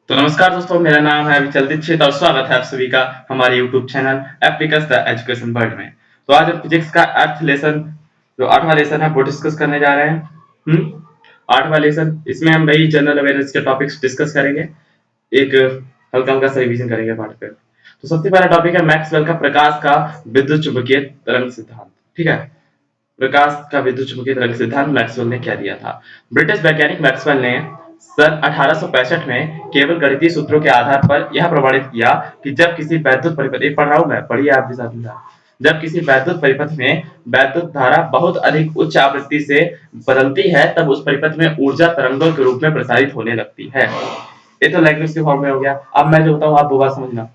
तो नमस्कार दोस्तों, मेरा नाम है अभिचल दीक्षित और स्वागत है आप सभी का हमारे YouTube channel Applicus the education world में। तो आज हम फिजिक्स का अर्थ लेसन जो 8वां लेसन है वो डिस्कस करने जा रहे हैं। 8वां लेसन, इसमें हम वही जनरल अवेयरनेस के टॉपिक्स डिस्कस करेंगे। एक हल्का हल्का सा रिवीजन करेंगे पार्ट पे। तो सबसे पहला टॉपिक है मैक्सवेल का प्रकाश का विद्युत चुंबकीय तरंग सिद्धांत। ठीक है, प्रकाश का विद्युत चुंबकीय तरंग सिद्धांत मैक्सवेल ने क्या दिया था। ब्रिटिश वैज्ञानिक मैक्सवेल ने सन 1865 में केवल गणितीय सूत्रों के आधार पर यह प्रमाणित किया कि जब किसी वैद्युत परिपथ, एक पढ़ रहा हूं मैं, पढ़िए आप भी साथ में, जब किसी वैद्युत परिपथ में वैद्युत धारा बहुत अधिक उच्च आवृत्ति से बदलती है तब उस परिपथ में ऊर्जा तरंगों के रूप में प्रसारित होने लगती है। ये तो लैंग्वेज के फॉर्म में हो गया। अब मैं जो बताऊं आप वो बात समझना।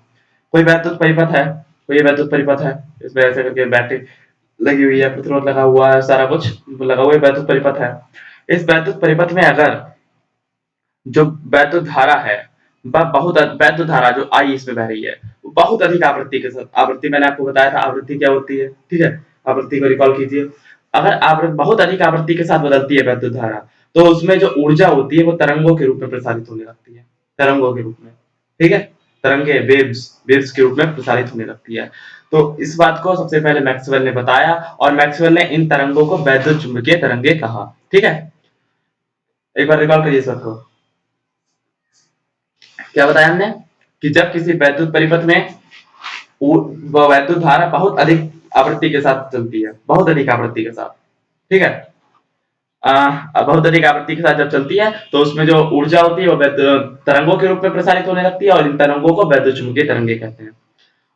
कोई वैद्युत परिपथ है, कोई वैद्युत परिपथ है, इसमें ऐसे करके बैटरी लगी हुई है, प्रतिरोध लगा हुआ है, सारा कुछ लगा हुआ है, वैद्युत परिपथ है। इस वैद्युत परिपथ में अगर जो वैद्युत धारा है वह बहुत वैद्युत धारा जो आई इसमें बह रही है वो बहुत अधिक आवृत्ति के साथ, आवृत्ति मैंने आपको बताया था आवृत्ति क्या होती है, ठीक है, आवृत्ति को रिकॉल कीजिए। अगर आवृत्ति बहुत अधिक आवृत्ति के साथ बदलती है वैद्युत धारा तो उसमें जो ऊर्जा होती है वो तरंगों के रूप में प्रसारित होने लगती है, तरंगों के रूप में, ठीक है, तरंगे, वेव्स के रूप में प्रसारित होने लगती है। तो इस बात को सबसे पहले मैक्सवेल ने बताया और मैक्सवेल ने इन तरंगों को वैद्युत चुंबकीय तरंगे कहा। ठीक है, एक बार रिकॉल करिए सब को। क्या बताया हमने कि जब किसी वैद्युत परिपथ में वैद्युत धारा बहुत अधिक आवृत्ति के साथ चलती है, बहुत अधिक आवृत्ति के साथ, ठीक है, बहुत अधिक आवृत्ति के साथ जब चलती है तो उसमें जो ऊर्जा होती है वो तरंगों के रूप में प्रसारित होने लगती है और इन तरंगों को वैद्युत चुंबकीय तरंगे कहते हैं।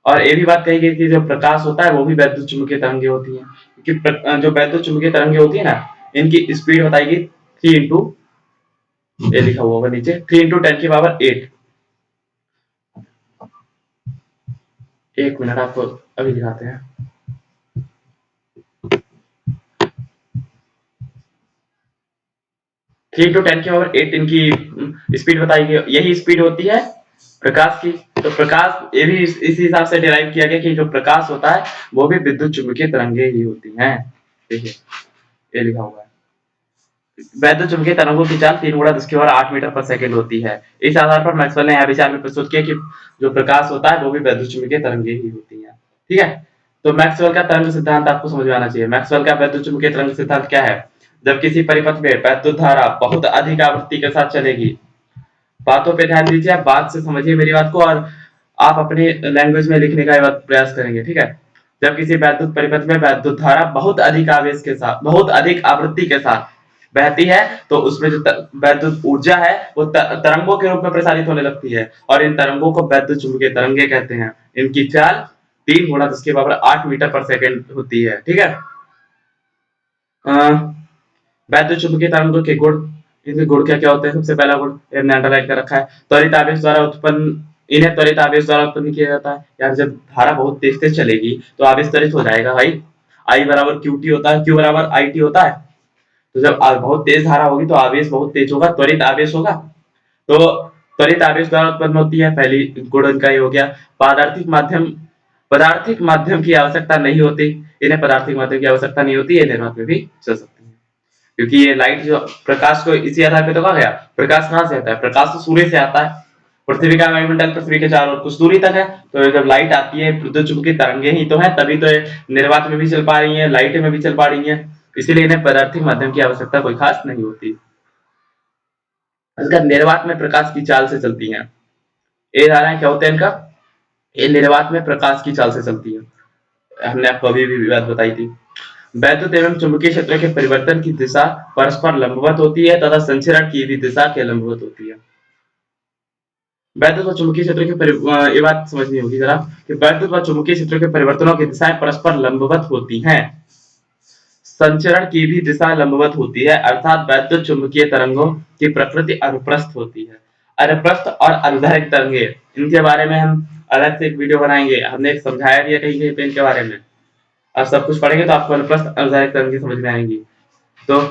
और ये भी बात कही गई कि जो प्रकाश होता है वो भी वैद्युत चुंबकीय तरंगे होती है, क्योंकि जो वैद्युत चुंबकीय तरंगे होती है ना, इनकी स्पीड बताएगी 3 इंटू, ये लिखा हुआ होगा नीचे, 3 इंटू 10 की पावर 8। एक मिनट आपको अभी दिखाते हैं। थ्री इंटू 10 की पावर 8 इनकी स्पीड बताएगी, यही स्पीड होती है प्रकाश की। तो प्रकाश ये भी इसी हिसाब से डिराइव किया गया कि जो प्रकाश होता है वो भी विद्युत चुंबकीय तरंगे ही होती हैं। देखिए ये लिखा हुआ है, वैद्युत चुंबकीय तरंगों की चाल 3 गुणा 10 की पावर 8 मीटर पर सेकंड होती है। इस आधार पर मैक्सवेल ने यह विचार में प्रस्तुत किया कि जो प्रकाश होता है वो भी वैद्युत चुंबकीय तरंगे ही होती है। ठीक है, तो मैक्सवेल का तरंग सिद्धांत आपको समझ में आना चाहिए। मैक्सवेल का वैद्युत चुंबकीय तरंग सिद्धांत क्या है? जब किसी परिपथ में वैद्युत धारा बहुत अधिक आवृत्ति के साथ चलेगी, बातों पे ध्यान दीजिए, आप बात से समझिए मेरी बात को और आप अपनी लैंग्वेज में लिखने का प्रयास करेंगे। ठीक है, जब किसी वैद्युत परिपथ में वैद्युत धारा बहुत अधिक आवेश के साथ, बहुत अधिक आवृत्ति के साथ बहती है तो उसमें जो वैद्युत ऊर्जा है वो तरंगों के रूप में प्रसारित होने लगती है और इन तरंगों को वैद्युत चुंबकीय तरंगे कहते हैं। इनकी चाल 3 गुणा 10 की पावर 8 मीटर पर सेकंड होती है। ठीक है, वैद्युत चुंबकीय तरंगों के गुण, इनके गुण क्या क्या होते हैं? सबसे पहला गुण अंडरलाइन कर रखा है, त्वरित आवेश द्वारा उत्पन्न, इन्हें त्वरित आवेश द्वारा उत्पन्न किया जाता है। यार जब धारा बहुत तेज तेज चलेगी तो आवेश त्वरित हो जाएगा भाई, आई बराबर क्यू टी होता है, क्यू बराबर आई टी होता है। तो जब बहुत तेज धारा होगी तो आवेश बहुत तेज होगा, त्वरित आवेश होगा। तो त्वरित आवेश द्वारा उत्पन्न होती है, पहली गुण इनका ये हो गया। पदार्थिक माध्यम की आवश्यकता नहीं होती, इन्हें पदार्थिक माध्यम की आवश्यकता नहीं होती, ये निर्वात में भी चल सकती है, क्योंकि ये लाइट जो प्रकाश को इसी आधार पे तो कहा गया। प्रकाश कहाँ से आता है? प्रकाश तो सूर्य से आता है, पृथ्वी का वायुमंडल पृथ्वी के चारों ओर कुछ दूरी तक है, तो जब लाइट आती है विद्युत चुंबकीय तरंगे ही तो है, तभी तो निर्वात में भी चल पा रही है, लाइट में भी चल पा रही है, इसीलिए इन्हें पदार्थिक माध्यम की आवश्यकता कोई खास नहीं होती। इसका निर्वात में प्रकाश की चाल से चलती है। ये धाराएं क्या होते हैं इनका? ये निर्वात में प्रकाश की चाल से चलती है। हमने आपको अभी भी बात बताई थी। वैद्युत एवं चुंबकीय क्षेत्र के परिवर्तन की दिशा परस्पर लंबवत होती है तथा संचरण की भी दिशा के लंबवत होती है। वैद्युत व चुंबकीय क्षेत्र के ये बात समझनी होगी जरा कि वैद्युत व चुंबकीय क्षेत्र के परिवर्तनों की दिशाएं परस्पर लंबवत होती हैं, संचरण की भी दिशा लंबवत होती है, अर्थात वैद्युत चुंबकीय तरंगों की प्रकृति अनुप्रस्थ होती है। अनुप्रस्थ और अनुदैर्घ्य तरंगे, इनके बारे में हम अलग से एक वीडियो बनाएंगे, हमने एक समझाया भी है कहीं कहीं पे इनके बारे में। अब सब कुछ पढ़ेंगे तो आपको अनुप्रस्थ अनुदैर्घ्य तरंगे समझ में आएंगी। तो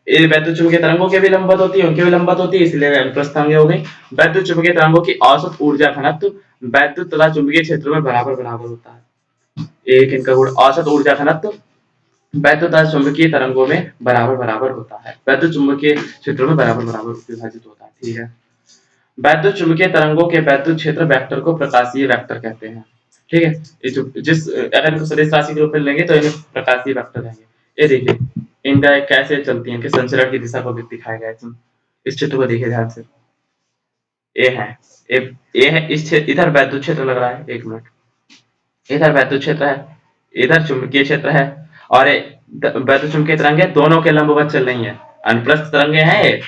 ये वैद्युत चुंबकीय तरंगों के भी लंबवत होती है, उनके भी लंबवत होती है, इसलिए अनुप्रस्थ तरंगे हो गई। वैद्युत चुंबकीय तरंगों की औसत ऊर्जा घनत्व वैद्युत तथा चुंबकीय क्षेत्रों में बराबर बराबर होता है। एक इनका गुण औसत ऊर्जा घनत्व वैद्युत तथा चुंबकीय तरंगों में बराबर बराबर होता है, वैद्युत चुंबकीय क्षेत्रों में बराबर बराबर विभाजित होता है। ठीक है, वैद्युत चुंबकीय तरंगों के वैद्युत क्षेत्र वेक्टर को प्रकाशीय वेक्टर कहते हैं। ठीक है, ये जो जिस अगर इनको सदिश राशि के रूप में लेंगे तो इन्हें प्रकाशीय वेक्टर कहेंगे। ये देखिए इनका कैसे चलती है, कि संचरण की दिशा को भी दिखाया गया है। इस चित्र को देखिए ध्यान से। ए है, ए है, इस क्षेत्र इधर वैद्युत क्षेत्र लग रहा है, एक मिनट, इधर वैद्युत क्षेत्र है, इधर चुंबकीय क्षेत्र है, और वैद्युत चुंबकीय तरंगे दोनों के लंबवत चल रही है, अनुप्रस्थ तरंगे हैं ये,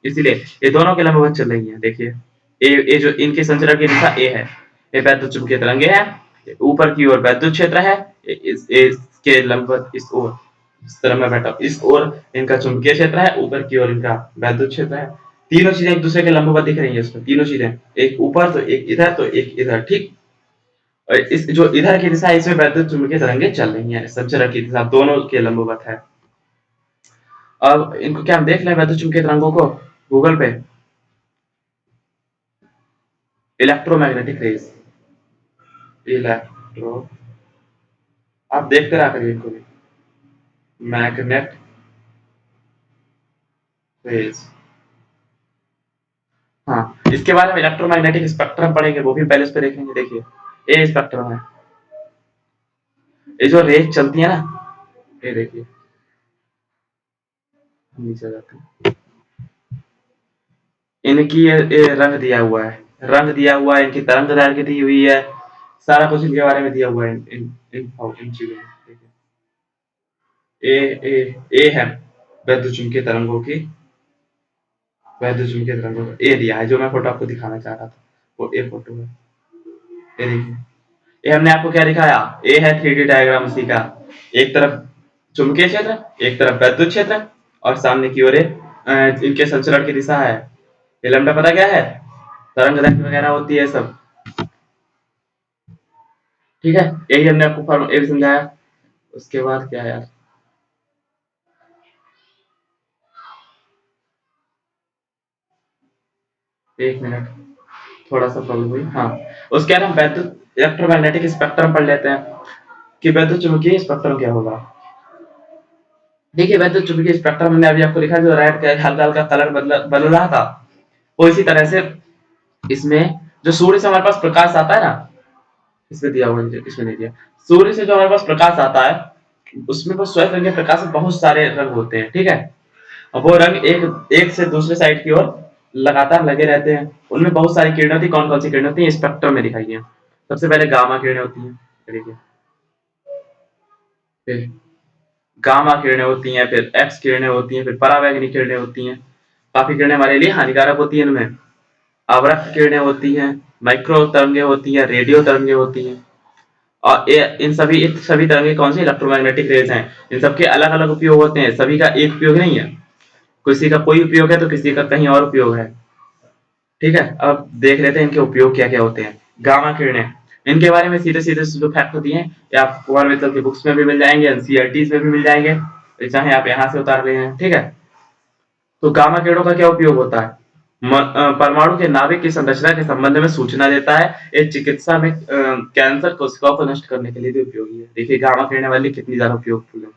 इसीलिए ये दोनों के लंबवत चल रही है। देखिए ये जो इनके संचरण की दिशा ए है, ये वैद्युत चुंबकीय तरंगे हैं, ऊपर की ओर वैद्युत क्षेत्र है, इसके लंबवत इस ओर, इस तरह मैं बैठा, इस ओर इनका चुंबकीय क्षेत्र है, ऊपर की ओर इनका वैद्युत क्षेत्र है। तीनों चीजें एक दूसरे के लंबवत दिख रही है इसमें, तीनों चीजें, एक ऊपर तो एक इधर तो एक इधर, ठीक। और इस जो इधर की दिशा है इसमें वैद्युत चुंबकीय तरंगे चल रही हैं, संचरण की दिशा दोनों के लंबवत है। अब इनको क्या हम देख लें वैद्युत चुंबकीय तरंगों को गूगल पे, इलेक्ट्रोमैग्नेटिक रेज, इलेक्ट्रो, आप देखते रहा करिए इनको भी, मैग्नेट रेज। हाँ, इसके बारे में इलेक्ट्रोमैग्नेटिक स्पेक्ट्रम पढ़ेंगे, वो भी पहले इस पे देखेंगे। देखिए ये स्पेक्ट्रम है, ये जो रेज चलती है ना, ये देखिए नीचे जाते हैं, इनकी ये रंग दिया हुआ है, रंग दिया हुआ है, इनकी तरंग दैर्घ्य दी हुई है, सारा कुछ इनके बारे में दिया हुआ है इन चीजों में। ए है वैद्युत चुंबकीय तरंगों की, वैद्युत चुंबकीय तरंगों का ए दिया है, जो मैं फोटो आपको दिखाना चाह रहा था, वो ए फोटो है। ये देखिए, ये हमने आपको क्या दिखाया, ए है 3D डायग्राम उसी का, एक तरफ चुंबकीय क्षेत्र, एक तरफ वैद्युत क्षेत्र, और सामने की ओर इनके संचरण की दिशा है। ये लैम्डा पता क्या है, तरंग दैर्घ्य वगैरह होती है सब, ठीक है। यही हमने आपको फॉर्मूला ए समझाया। उसके बाद क्या है यार, एक मिनट, थोड़ा सा प्रॉब्लम हुई। हाँ, उसके बाद हम वैद्युत इलेक्ट्रोमैग्नेटिक स्पेक्ट्रम पढ़ लेते हैं कि वैद्युत चुंबकीय स्पेक्ट्रम क्या होगा। देखिए वैद्युत चुंबकीय स्पेक्ट्रम में अभी आपको दिखा, जो रेड का हल्का हल्का कलर बदल रहा था, वो इसी तरह से इसमें जो सूर्य से हमारे पास प्रकाश आता है ना, इसमें दिया हुआ, इसमें नहीं दिया, सूर्य से जो हमारे पास प्रकाश आता है उसमें वो श्वेत रंग के प्रकाश में बहुत सारे रंग होते हैं, ठीक है। और वो रंग एक एक से दूसरे साइड की ओर लगातार लगे रहते हैं, उनमें बहुत सारी किरणें होती है। कौन कौन सी किरणें होती है, स्पेक्ट्रम में दिखाई है। सबसे पहले गामा किरणें होती हैं, देखिए, फिर गामा किरणें होती हैं, फिर एक्स किरणें होती हैं, फिर परावैंगनी किरणें होती हैं। काफी किरणें हमारे लिए हानिकारक होती हैं, इनमें अवरक्त किरणें होती हैं, माइक्रो तरंगे होती हैं, रेडियो तरंगे होती हैं। और इन सभी तरंगे कौन सी, इलेक्ट्रोमैग्नेटिक रेज हैं। इन सबके अलग अलग उपयोग होते हैं, सभी का एक उपयोग नहीं है, किसी का कोई उपयोग है तो किसी का कहीं और उपयोग है, ठीक है। अब देख लेते हैं इनके उपयोग क्या क्या होते हैं। गामा किरणें, इनके बारे में सीधे सीधे जो फैक्ट दिए हैं ये आपको कुमार की बुक्स में भी मिल जाएंगे, एनसीईआरटी में भी मिल जाएंगे, चाहे आप यहाँ से उतार ले हैं, ठीक है। तो गामा किरणों का क्या उपयोग होता है, परमाणु के नाभिक की संरचना के संबंध में सूचना देता है। ये चिकित्सा में कैंसर कोशिकाओं को नष्ट करने के लिए भी उपयोगी है। देखिए गामा किरणें वाली कितनी ज्यादा उपयोगफुल है,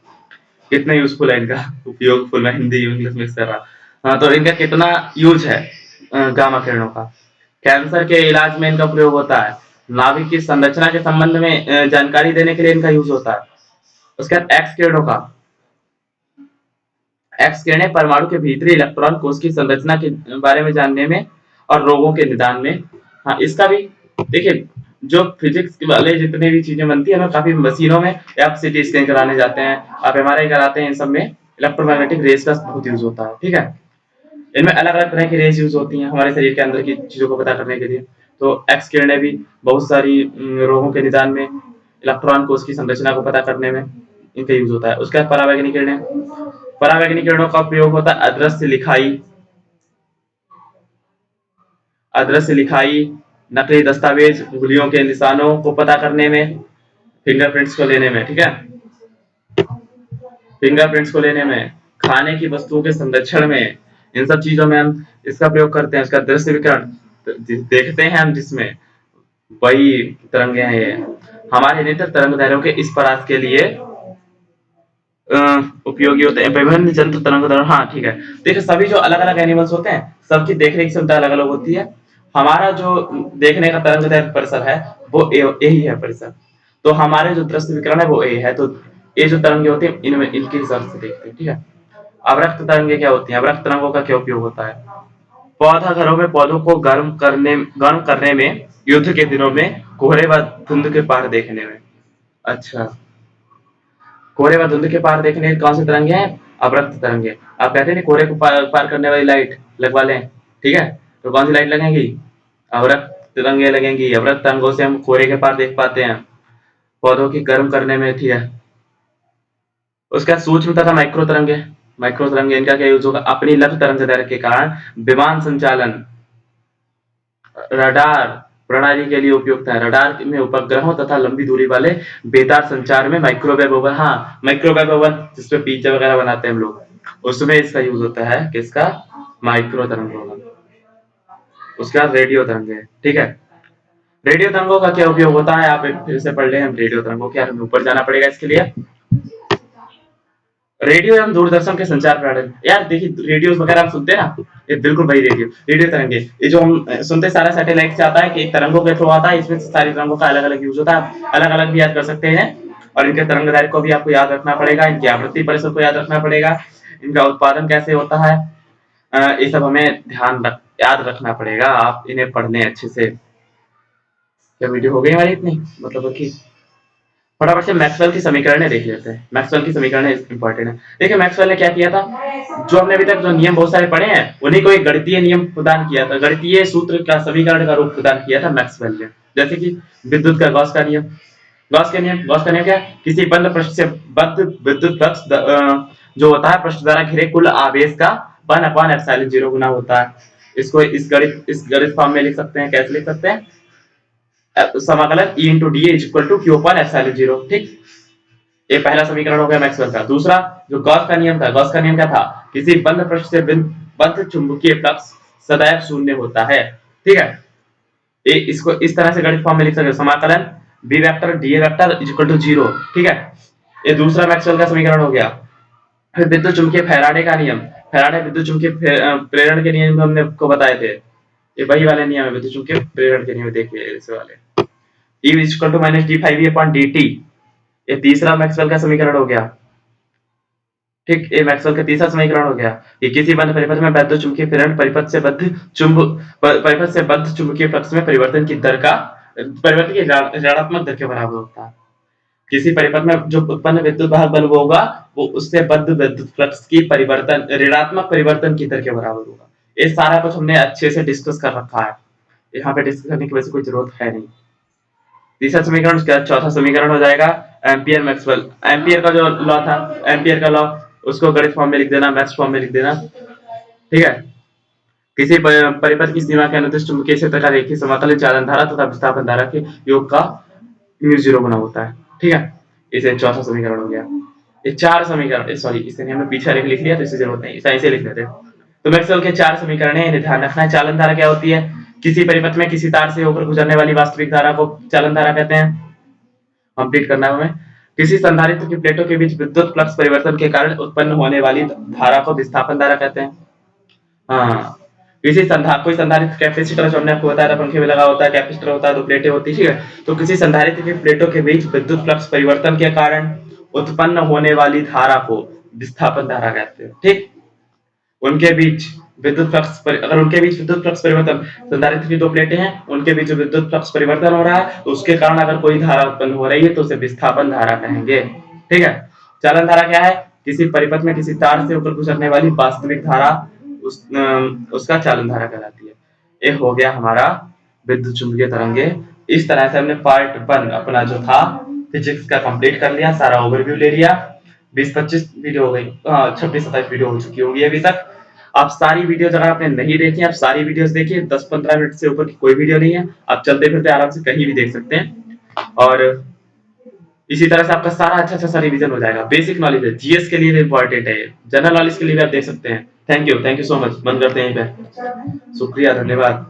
कितना यूजफुल है इनका, उपयोगफुल, मैं हिंदी इंग्लिश मिक्स कर रहा। हाँ, तो इनका कितना यूज है गामा किरणों का। कैंसर के इलाज में इनका प्रयोग होता है, नाभिक की संरचना के संबंध में जानकारी देने के लिए इनका यूज होता है। उसके बाद एक्स किरणों का, एक्स किरणें परमाणु के भीतरी इलेक्ट्रॉन कोश की संरचना के बारे में जानने में और रोगों के निदान में। हाँ, इसका भी देखिए, जो फिजिक्स वाले जितने भी चीजें बनती है ना, काफी मशीनों में आप सीटी स्कैन कराने जाते हैं, आप एमआरआई कराते हैं, इन सब में इलेक्ट्रोमैग्नेटिक रेज का बहुत यूज होता है, ठीक है। इनमें अलग अलग तरह की रेज यूज होती हैं हमारे शरीर के अंदर की चीजों को पता करने के लिए। तो एक्स किरणें भी बहुत सारी रोगों के निदान में, इलेक्ट्रॉन कोश की संरचना को पता करने में इनका यूज होता है। उसके बाद परावैंगनी किरणें, परावैंगनी किरणों का प्रयोग होता है अदृश्य लिखाई, अदृश्य लिखाई, नकली दस्तावेज, उंगलियों के निशानों को पता करने में, फिंगरप्रिंट्स को लेने में, ठीक है, फिंगरप्रिंट्स को लेने में, खाने की वस्तुओं के संरक्षण में, इन सब चीजों में हम इसका प्रयोग करते हैं। इसका दृश्य विकिरण देखते हैं हम, जिसमें वही तरंगे हैं ये, हमारे नेत्र तरंग दैर्घ्यों के इस परास के लिए उपयोगी होते हैं। विभिन्न जंतु तरंग, हाँ ठीक है। देखिए सभी जो अलग अलग एनिमल्स होते हैं सबकी देखने की क्षमता अलग अलग होती है। हमारा जो देखने का तरंग परिसर है वो ए ही है परिसर। तो हमारे जो दृश्य विकिरण है वो ए है। तो ये जो तरंगे होती है इनमें इनके हिसाब से देखते हैं, ठीक है। अवरक्त तरंगे क्या होती हैं? अवरक्त तरंगों का क्या उपयोग होता है? पौधा घरों में पौधों को गर्म करने में, युद्ध के दिनों में, कोहरे व धुंध के पार देखने में। अच्छा, कोहरे व धुंध के पार देखने के कौन से तरंगे हैं? अवरक्त तरंगे। आप कहते हैं ना कोहरे को पार करने वाली लाइट लगवा लें, ठीक है। तो कौन सी लाइट लगेगी? अवरक्त तरंगे लगेंगी। अवरक्त तरंगों से हम कोहरे के पार देख पाते हैं। पौधों की गर्म करने में, ठीक है। उसका सूक्ष्म तथा माइक्रो तरंगे। माइक्रो तरंगे इनका क्या यूज होगा? अपनी लघु तरंग दैर्घ्य के कारण विमान संचालन, रडार प्रणाली के लिए उपयुक्त है। रडार में उपग्रहों तथा लंबी दूरी वाले बेतार संचार में माइक्रोवेव ओवन, हाँ माइक्रोवेव ओवन जिसपे पिज्जा वगैरह बनाते हैं हम लोग, उसमें इसका यूज होता है। किसका? माइक्रो तरंगों का। उसके बाद रेडियो तरंगे, ठीक है। रेडियो तरंगों का क्या उपयोग होता है? आप फिर से पढ़ लें हम रेडियो तरंगों के। हमें ऊपर जाना पड़ेगा इसके लिए। रेडियो एवं दूरदर्शन के संचार प्रणाली। यार देखिए रेडियो वगैरह हम सुनते हैं ना, ये बिल्कुल वही रेडियो तरंगे। ये जो हम सुनते सारा सैटेलाइट से आता है कि एक तरंगों के थ्रू आता है, इसमें सारी तरंगों का अलग अलग यूज होता है। अलग अलग भी याद कर सकते हैं और इनके तरंग दैर्घ्य को भी आपको याद रखना पड़ेगा, इनकी आवृत्ति परिसर को याद रखना पड़ेगा, इनका उत्पादन कैसे होता है, ये सब हमें याद रखना पड़ेगा। आप इन्हें पढ़ने अच्छे से। क्या वीडियो हो गई हमारी इतनी, मतलब कि फटाफट से मैक्सवेल की समीकरणें देख लेते हैं। मैक्सवेल की समीकरणें इंपॉर्टेंट है। देखिए मैक्सवेल ने क्या किया था, जो हमने अभी तक जो नियम बहुत सारे पढ़े हैं उन्हीं को एक गणितीय नियम प्रदान किया था, गणितीय सूत्र का समीकरण का रूप प्रदान किया था मैक्सवेल ने। जैसे कि विद्युत का गॉस का नियम। गॉस का नियम क्या? किसी बंद पृष्ठ से बद्ध विद्युत फ्लक्स जो होता है पृष्ठ द्वारा घिरे कुल आवेश का 1/ε0 गुना होता है। इसको इस गणित फॉर्म में लिख सकते हैं। कैसे लिख सकते हैं? समाकलन E into d is equal to Q/ε0, ठीक। ये पहला समीकरण हो गया मैक्सवेल का। दूसरा जो गॉस का नियम था, गॉस का नियम क्या था? किसी बंद पृष्ठ से बद्ध चुंबकीय फ्लक्स सदैव शून्य होता है, ठीक है। इसको इस तरह से गणित फॉर्म में लिख सकते हैं। समाकलन B vector dA vector is equal to 0, ठीक है। ये दूसरा मैक्सवेल का समीकरण हो गया। फिर विद्युत चुंबकीय फैराडे का नियम। फैराडे विद्युत चुंबकीय प्रेरण के नियम हमने आपको बताए थे। ये वही वाले नियम है विद्युत चुंबकीय प्रेरण के नियम। देखिए इस वाले E is equal to -d5V/dt। ये तीसरा मैक्सवेल का समीकरण हो गया, ठीक। ये मैक्सवेल का तीसरा समीकरण हो गया कि किसी बंद परिपथ में वैद्युत चुंबकीय प्रेरण परिपथ से बद्ध चुंबकीय फ्लक्स में परिवर्तन की ऋणात्मक दर के बराबर होता है। किसी परिपथ में जो उत्पन्न विद्युत वाहक बल होगा वो उससे बद्ध विद्युत फ्लक्स की ऋणात्मक परिवर्तन की दर के बराबर होगा। ये सारा कुछ हमने अच्छे से डिस्कस कर रखा है, यहाँ पे डिस्कस करने की वैसे कोई जरूरत है नहीं। तीसरा समीकरण, उसके बाद चौथा समीकरण हो जाएगा एम्पियर मैक्सवेल। एम्पियर का जो लॉ था, एम्पियर का लॉ, उसको गणित फॉर्म में लिख देना, मैथ्स फॉर्म में लिख देना, ठीक है। किसी परिपथ की सीमा के अनुदिश चुंबकीय क्षेत्र का रेखीय समाकलन चालन धारा तथा विस्थापन धारा के योग का μ0 गुना होता है, ठीक है। इसे चौथा समीकरण हो गया। ये चार समीकरण, सॉरी इसे हमने पीछे लिख लिया तो इसे जरूरत नहीं, ऐसे लिख लेते हैं। तो मैक्सवेल के चार समीकरण है, इन्हें ध्यान रखना है। चालन धारा क्या होती है? किसी परिपथ में किसी तार से होकर गुजरने वाली वास्तविक धारा को चालन धारा कहते हैं। कंप्लीट करना है हमें। किसी संधारित्र की प्लेटों के बीच विद्युत फ्लक्स परिवर्तन के कारण उत्पन्न होने वाली धारा को विस्थापन धारा कहते हैं। हाँ, कोई संधारित्र कैपेसिटर जो हमने आपको बताया था पंखे में लगा होता है, कैपेसिटर होता है, दो प्लेटें होती है, ठीक है। तो किसी संधारित्र की प्लेटों के बीच विद्युत फ्लक्स परिवर्तन के कारण उत्पन्न होने वाली धारा को विस्थापन धारा कहते हैं, ठीक। उनके बीच विद्युत फ्लक्स अगर उनके बीच विद्युत फ्लक्स परिवर्तन, संधारित्र की दो प्लेटें हैं, उनके बीच विद्युत फ्लक्स परिवर्तन हो रहा है, तो उसके कारण अगर कोई धारा उत्पन्न हो रही है तो उसे विस्थापन धारा कहेंगे, ठीक है। चालन धारा क्या है? किसी परिपथ में किसी तार से होकर गुजरने वाली वास्तविक धारा उसका चालन धारा कहलाती है। ये हो गया हमारा विद्युत चुंबकीय तरंगे। इस तरह से हमने पार्ट 1 अपना जो था फिजिक्स का कंप्लीट कर लिया, सारा ओवरव्यू ले लिया। 20-25 वीडियो हो गई, 26-27 वीडियो हो चुकी होगी अभी तक। आप सारी वीडियो अगर आपने नहीं देखी, आप सारी वीडियोस देखिए। 10-15 मिनट से ऊपर की कोई वीडियो नहीं है, आप चलते फिरते आराम से कहीं भी देख सकते हैं। और इसी तरह से आपका सारा अच्छा सा रिवीजन हो जाएगा। बेसिक नॉलेज है, जीएस के लिए भी इंपॉर्टेंट है, जनरल नॉलेज के लिए भी आप देख सकते हैं। Thank you so much. बंद करते हैं यहीं पे। शुक्रिया, धन्यवाद।